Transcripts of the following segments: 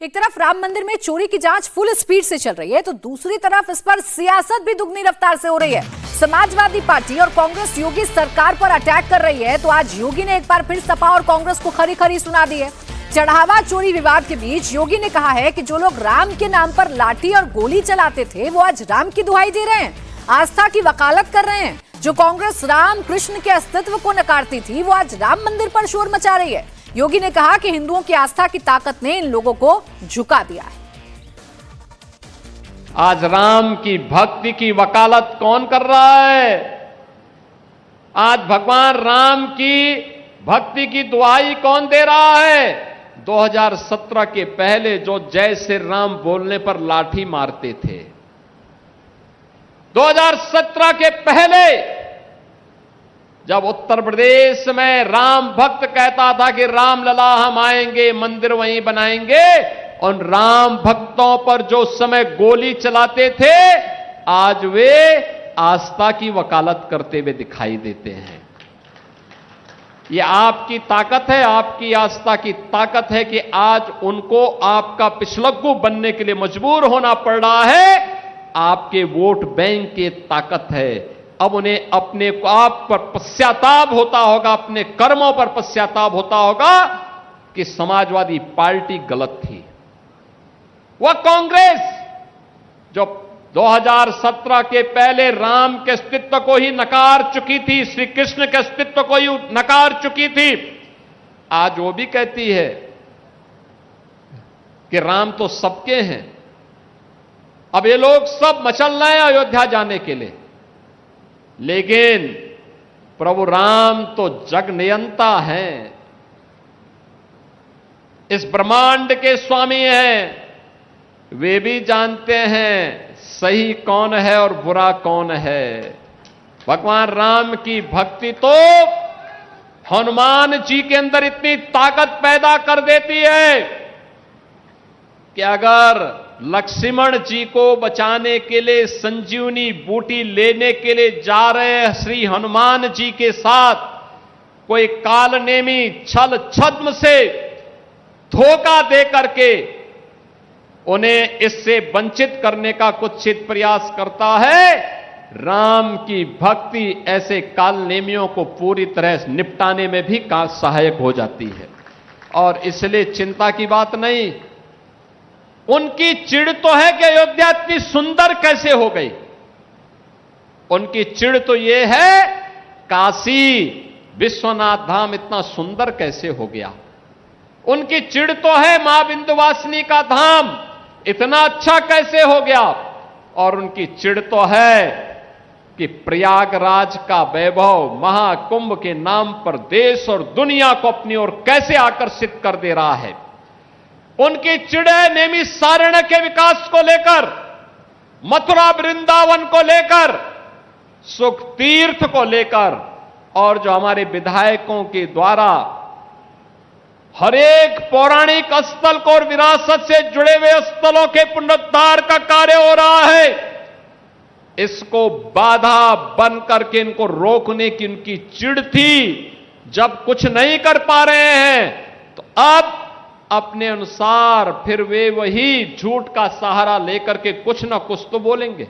एक तरफ राम मंदिर में चोरी की जांच फुल स्पीड से चल रही है तो दूसरी तरफ इस पर सियासत भी दुगनी रफ्तार से हो रही है। समाजवादी पार्टी और कांग्रेस योगी सरकार पर अटैक कर रही है तो आज योगी ने एक बार फिर सपा और कांग्रेस को खरी खरी सुना दी है। चढ़ावा चोरी विवाद के बीच योगी ने कहा है कि जो लोग राम के नाम पर लाठी और गोली चलाते थे वो आज राम की दुहाई दे रहे हैं, आस्था की वकालत कर रहे हैं। जो कांग्रेस राम कृष्ण के अस्तित्व को नकारती थी वो आज राम मंदिर पर शोर मचा रही है। योगी ने कहा कि हिंदुओं की आस्था की ताकत ने इन लोगों को झुका दिया है। आज राम की भक्ति की वकालत कौन कर रहा है? आज भगवान राम की भक्ति की दुहाई कौन दे रहा है? 2017 के पहले जो जय श्री राम बोलने पर लाठी मारते थे, 2017 के पहले जब उत्तर प्रदेश में राम भक्त कहता था कि राम लला हम आएंगे, मंदिर वहीं बनाएंगे, और राम भक्तों पर जो समय गोली चलाते थे आज वे आस्था की वकालत करते हुए दिखाई देते हैं। ये आपकी ताकत है, आपकी आस्था की ताकत है कि आज उनको आपका पिछलग्गू बनने के लिए मजबूर होना पड़ रहा है। आपके वोट बैंक की ताकत है। अब उन्हें अपने आप पर पश्चाताप होता होगा, अपने कर्मों पर पश्चाताप होता होगा कि समाजवादी पार्टी गलत थी। वह कांग्रेस जो 2017 के पहले राम के अस्तित्व को ही नकार चुकी थी, श्री कृष्ण के अस्तित्व को ही नकार चुकी थी, आज वो भी कहती है कि राम तो सबके हैं। अब ये लोग सब मचल रहे हैं अयोध्या जाने के लिए, लेकिन प्रभु राम तो जग नियंता हैं, इस ब्रह्मांड के स्वामी हैं। वे भी जानते हैं सही कौन है और बुरा कौन है। भगवान राम की भक्ति तो हनुमान जी के अंदर इतनी ताकत पैदा कर देती है कि अगर लक्ष्मण जी को बचाने के लिए संजीवनी बूटी लेने के लिए जा रहे श्री हनुमान जी के साथ कोई कालनेमी छल छद्म से धोखा दे करके उन्हें इससे वंचित करने का कुत्सित प्रयास करता है, राम की भक्ति ऐसे कालनेमियों को पूरी तरह निपटाने में भी सहायक हो जाती है। और इसलिए चिंता की बात नहीं। उनकी चिढ़ तो है कि अयोध्या इतनी सुंदर कैसे हो गई। उनकी चिढ़ तो यह है काशी विश्वनाथ धाम इतना सुंदर कैसे हो गया। उनकी चिढ़ तो है मां विंध्यवासिनी का धाम इतना अच्छा कैसे हो गया। और उनकी चिढ़ तो है कि प्रयागराज का वैभव महाकुंभ के नाम पर देश और दुनिया को अपनी ओर कैसे आकर्षित कर दे रहा है। उनकी चिढ़ है नैमिषारण्य के विकास को लेकर, मथुरा वृंदावन को लेकर, सुख तीर्थ को लेकर, और जो हमारे विधायकों के द्वारा हर एक पौराणिक स्थल को और विरासत से जुड़े हुए स्थलों के पुनरुद्धार का कार्य हो रहा है। इसको बाधा बन करके इनको रोकने की उनकी चिढ़ थी। जब कुछ नहीं कर पा रहे हैं तो अब अपने अनुसार फिर वे वही झूठ का सहारा लेकर के कुछ ना कुछ तो बोलेंगे।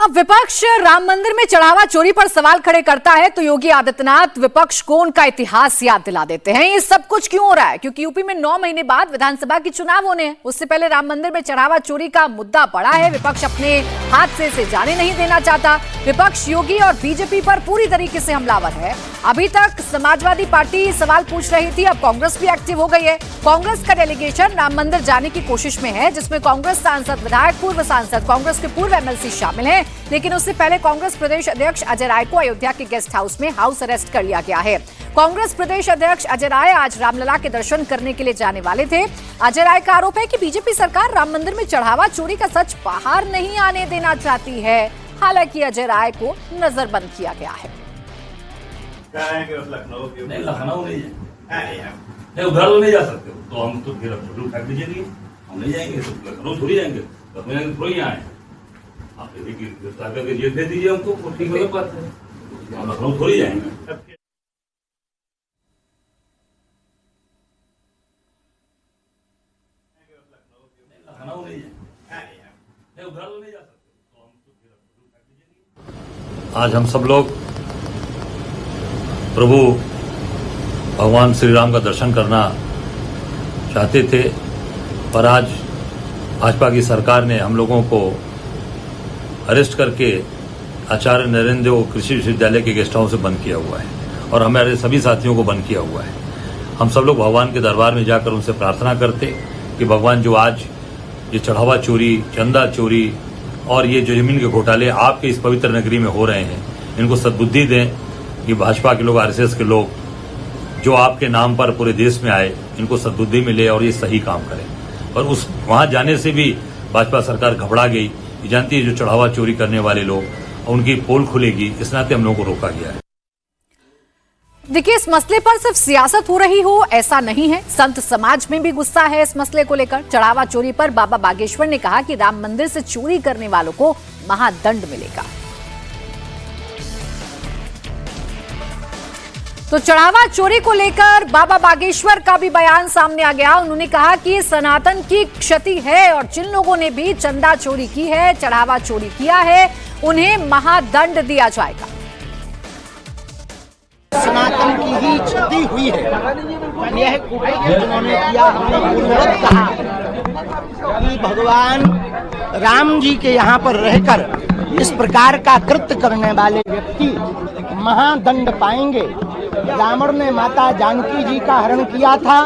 अब विपक्ष राम मंदिर में चढ़ावा चोरी पर सवाल खड़े करता है तो योगी आदित्यनाथ विपक्ष को उनका इतिहास याद दिला देते हैं। ये सब कुछ क्यों हो रहा है? क्योंकि यूपी में 9 महीने बाद विधानसभा की चुनाव होने हैं। उससे पहले राम मंदिर में चढ़ावा चोरी का मुद्दा बड़ा है। विपक्ष अपने हाथ से इसे जाने नहीं देना चाहता। विपक्ष योगी और बीजेपी पर पूरी तरीके से हमलावर है। अभी तक समाजवादी पार्टी सवाल पूछ रही थी, अब कांग्रेस भी एक्टिव हो गई है। कांग्रेस का डेलीगेशन राम मंदिर जाने की कोशिश में है, जिसमें कांग्रेस सांसद, विधायक, पूर्व सांसद, कांग्रेस के पूर्व एमएलसी शामिल हैं। लेकिन उससे पहले कांग्रेस प्रदेश अध्यक्ष अजय राय को अयोध्या के गेस्ट हाउस में हाउस अरेस्ट कर लिया गया है। कांग्रेस प्रदेश अध्यक्ष अजय राय आज रामलला के दर्शन करने के लिए जाने वाले थे। अजय राय का आरोप है कि बीजेपी सरकार राम मंदिर में चढ़ावा चोरी का सच बाहर नहीं आने देना चाहती है। हालांकि अजय राय को नजरबंद किया गया है। लखनऊ नहीं उधर नहीं जा सकते तो हम तो फिर उठा दीजिए, हम नहीं जाएंगे तो लखनऊ थोड़ी जाएंगे, लखनऊ थोड़ी आए। आप गिरफ्तार करके जेल दे दीजिए हमको, ठीक है, बात है, हम लखनऊ थोड़ी जाएंगे। थाना वो नहीं जाएंगे, वो घर नहीं जा सकते, तो हम तो फिर जरूर फेंक दीजिएंगे। आज हम सब लोग प्रभु भगवान श्री राम का दर्शन करना चाहते थे, पर आज भाजपा की सरकार ने हम लोगों को अरेस्ट करके आचार्य नरेंद्र देव कृषि विश्वविद्यालय के गेस्ट हाउस से बंद किया हुआ है और हमारे सभी साथियों को बंद किया हुआ है। हम सब लोग भगवान के दरबार में जाकर उनसे प्रार्थना करते कि भगवान जो आज ये चढ़ावा चोरी, चंदा चोरी और ये जो जमीन के घोटाले आपके इस पवित्र नगरी में हो रहे हैं, इनको सद्बुद्धि दें कि भाजपा के लोग, आरएसएस के लोग जो आपके नाम पर पूरे देश में आए, इनको सद्बुद्धि मिले और ये सही काम करें। और उस वहां जाने से भी भाजपा सरकार घबरा गई, ये जानती है जो चढ़ावा चोरी करने वाले लोग, उनकी पोल खुलेगी, इस नाते हम लोगों को रोका गया है। देखिए, इस मसले पर सिर्फ सियासत हो रही हो ऐसा नहीं है, संत समाज में भी गुस्सा है इस मसले को लेकर। चढ़ावा चोरी पर बाबा बागेश्वर ने कहा कि राम मंदिर से चोरी करने वालों को महादंड मिलेगा। तो चढ़ावा चोरी को लेकर बाबा बागेश्वर का भी बयान सामने आ गया। उन्होंने कहा कि सनातन की क्षति है और जिन लोगों ने भी चंदा चोरी की है, चढ़ावा चोरी किया है, उन्हें महादंड दिया जाएगा। सनातन की ही क्षति हुई है। यह कुकृत्य जिन्होंने किया, हमने पूर्ववत कहा कि भगवान राम जी के यहाँ पर रहकर इस प्रकार का कृत्य करने वाले व्यक्ति महादंड पाएंगे। रावण ने माता जानकी जी का हरण किया था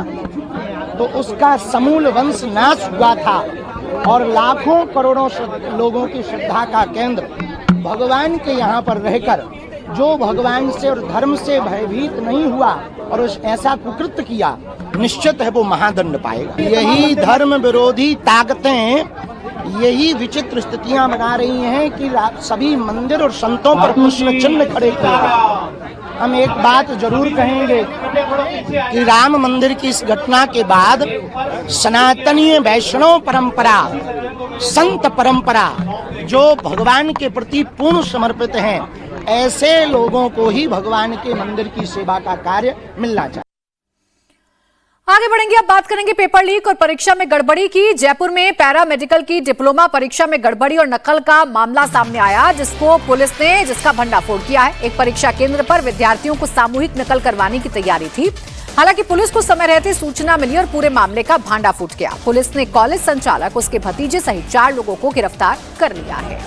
तो उसका समूल वंश नाश हुआ था और लाखों करोड़ों लोगों की श्रद्धा का केंद्र भगवान के यहाँ पर रहकर जो भगवान से और धर्म से भयभीत नहीं हुआ और उस ऐसा कुकृत्य किया, निश्चित है वो महादंड पाएगा। यही धर्म विरोधी ताकतें, यही विचित्र स्थितियां बना रही हैं कि सभी मंदिर और संतों पर प्रश्न चिन्ह खड़े किए गए। हम एक बात जरूर कहेंगे कि राम मंदिर की इस घटना के बाद सनातनीय वैष्णव परंपरा, संत परंपरा जो भगवान के प्रति पूर्ण समर्पित हैं, ऐसे लोगों को ही भगवान के मंदिर की सेवा का कार्य मिलना चाहिए। आगे बढ़ेंगे, अब बात करेंगे पेपर लीक और परीक्षा में गड़बड़ी की। जयपुर में पैरा मेडिकल की डिप्लोमा परीक्षा में गड़बड़ी और नकल का मामला सामने आया, जिसका भंडाफोड़ किया है। एक परीक्षा केंद्र पर विद्यार्थियों को सामूहिक नकल करवाने की तैयारी थी। हालांकि पुलिस को समय रहते सूचना मिली और पूरे मामले का भांडाफोड़ किया। पुलिस ने कॉलेज संचालक, उसके भतीजे सहित 4 लोगों को गिरफ्तार कर लिया है।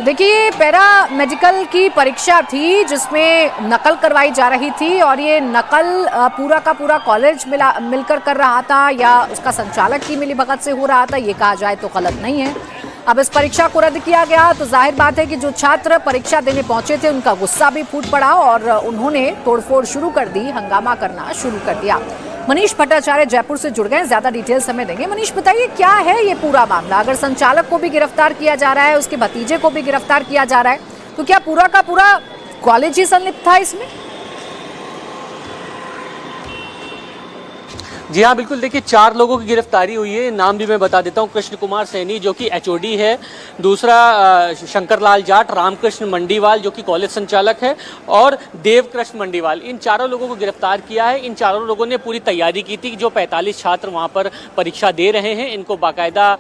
देखिए, पैरा मेडिकल की परीक्षा थी जिसमें नकल करवाई जा रही थी और ये नकल पूरा का पूरा कॉलेज मिलकर कर रहा था या उसका संचालक की मिलीभगत से हो रहा था, ये कहा जाए तो गलत नहीं है। अब इस परीक्षा को रद्द किया गया तो जाहिर बात है कि जो छात्र परीक्षा देने पहुंचे थे उनका गुस्सा भी फूट पड़ा और उन्होंने तोड़फोड़ शुरू कर दी, हंगामा करना शुरू कर दिया। मनीष भट्टाचार्य जयपुर से जुड़ गए, ज्यादा डिटेल्स हमें देंगे। मनीष, बताइए क्या है ये पूरा मामला? अगर संचालक को भी गिरफ्तार किया जा रहा है, उसके भतीजे को भी गिरफ्तार किया जा रहा है, तो क्या पूरा का पूरा कॉलेज ही संलिप्त था इसमें? जी हाँ, बिल्कुल। देखिए, 4 लोगों की गिरफ्तारी हुई है। नाम भी मैं बता देता हूँ। कृष्ण कुमार सैनी जो कि एचओडी है, दूसरा शंकरलाल जाट, रामकृष्ण मंडीवाल जो कि कॉलेज संचालक है और देवकृष्ण मंडीवाल, इन 4 लोगों को गिरफ्तार किया है। इन 4 लोगों ने पूरी तैयारी की थी कि जो 45 छात्र वहाँ पर परीक्षा दे रहे हैं, इनको बाकायदा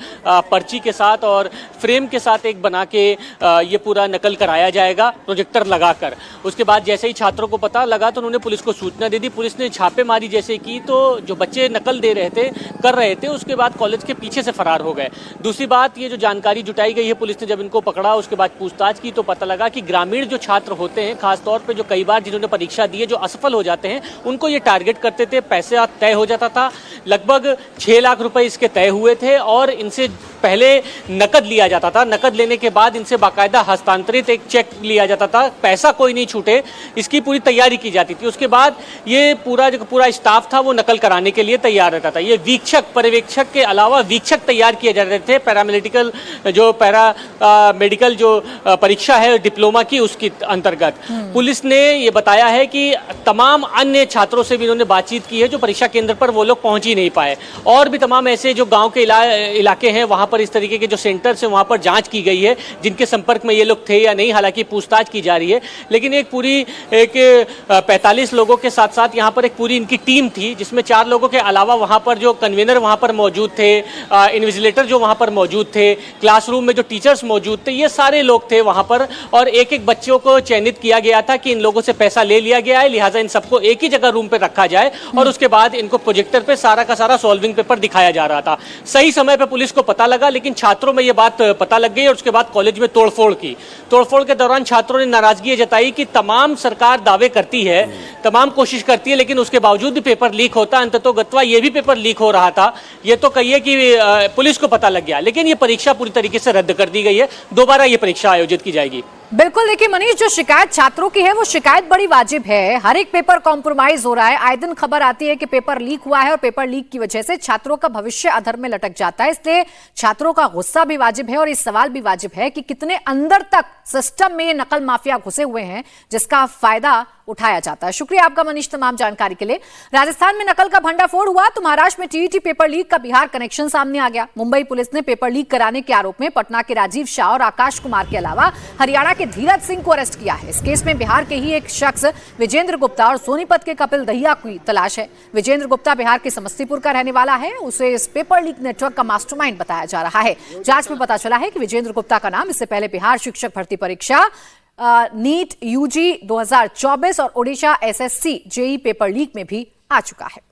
पर्ची के साथ और फ्रेम के साथ एक बना के ये पूरा नकल कराया जाएगा प्रोजेक्टर लगाकर। उसके बाद जैसे ही छात्रों को पता लगा तो उन्होंने पुलिस को सूचना दे दी। पुलिस ने छापेमारी जैसे की तो जो बच्चे नकल कर रहे थे उसके बाद कॉलेज के पीछे से फरार हो गए। दूसरी बात, ये जो जानकारी जुटाई गई है, पुलिस ने जब इनको पकड़ा उसके बाद पूछताछ की तो पता लगा कि ग्रामीण जो छात्र होते हैं, खासतौर पे जो कई बार जिन्होंने परीक्षा दी है, जो असफल हो जाते हैं, उनको ये टारगेट करते थे। पैसे तय हो जाता था, लगभग 6 लाख रुपए इसके तय हुए थे और इनसे पहले नकद लिया जाता था। नकद लेने के बाद इनसे बाकायदा हस्तांतरित एक चेक लिया जाता था, पैसा कोई नहीं छूटे, इसकी पूरी तैयारी की जाती थी। उसके बाद ये पूरा स्टाफ था वो नकल कराने के लिए तैयार रहता था। ये वीक्षक, पर्यवेक्षक के अलावा वीक्षक तैयार किए जा रहे थे। पैरामेडिकल जो परीक्षा है डिप्लोमा की, उसके अंतर्गत पुलिस ने ये बताया है कि तमाम अन्य छात्रों से भी इन्होंने बातचीत की है जो परीक्षा केंद्र पर वो लोग पहुंच ही नहीं पाए, और भी तमाम ऐसे जो गाँव के इलाके हैं वहाँ पर इस तरीके के जो सेंटर्स हैं वहां पर जांच की गई है, जिनके संपर्क में ये लोग थे या नहीं, हालांकि पूछताछ की जा रही है। लेकिन एक पूरी 45 लोगों के साथ साथ यहाँ पर एक पूरी इनकी टीम थी, जिसमें 4 लोगों के अलावा वहां पर जो कन्वीनर वहां पर मौजूद थे, इन्विजिलेटर जो वहां पर मौजूद थे, क्लासरूम में जो टीचर्स मौजूद थे, ये सारे लोग थे वहां पर। और एक एक बच्चों को चयनित किया गया था कि इन लोगों से पैसा ले लिया गया है, लिहाजा इन सबको एक ही जगह रूम पे रखा जाए और उसके बाद इनको प्रोजेक्टर पे सारा का सारा सॉल्विंग पेपर दिखाया जा रहा था। सही समय पे पुलिस को पता लगा, लेकिन छात्रों में ये बात पता लग गई और उसके बाद कॉलेज में तोड़फोड़ की। तोड़फोड़ के दौरान छात्रों ने नाराजगी जताई कि तमाम सरकार दावे करती है, तमाम कोशिश करती है, लेकिन उसके बावजूद भी पेपर लीक होता, अंततोगत्वा ये भी पेपर लीक हो रहा था। ये तो कहिए कि पुलिस को पता लग गया, लेकिन ये परीक्षा पूरी तरीके से रद्द कर दी गई है। दोबारा ये परीक्षा आयोजित की जाएगी। बिल्कुल, देखिए मनीष, जो शिकायत छात्रों की है वो शिकायत बड़ी वाजिब है। हर एक पेपर कॉम्प्रोमाइज हो रहा है, आए दिन खबर आती है कि पेपर लीक हुआ है और पेपर लीक की वजह से छात्रों का भविष्य अधर में लटक जाता है। इसलिए छात्रों का गुस्सा भी वाजिब है और ये सवाल भी वाजिब है कि कितने अंदर तक सिस्टम में ये नकल माफिया घुसे हुए हैं जिसका फायदा उठाया जाता है। शुक्रिया आपका मनीष तमाम जानकारी के लिए। राजस्थान में नकल का भंडाफोड़ हुआ तो महाराष्ट्र में टीईटी पेपर लीक का बिहार कनेक्शन सामने आ गया। मुंबई पुलिस ने पेपर लीक कराने के आरोप में पटना के राजीव शाह और आकाश कुमार के अलावा हरियाणा के धीरज सिंह को अरेस्ट किया है। इस केस में बिहार के ही एक शख्स विजेंद्र गुप्ता और सोनीपत के कपिल दहिया की तलाश है। विजेंद्र गुप्ता बिहार के समस्तीपुर का रहने वाला है। उसे इस पेपर लीक नेटवर्क का मास्टरमाइंड बताया जा रहा है। जांच में पता चला है कि विजेंद्र गुप्ता का नाम इससे पहले बिहार शिक्षक भर्ती परीक्षा नीट यूजी 2024 और Odisha SSC JE paper leak में भी आ चुका है।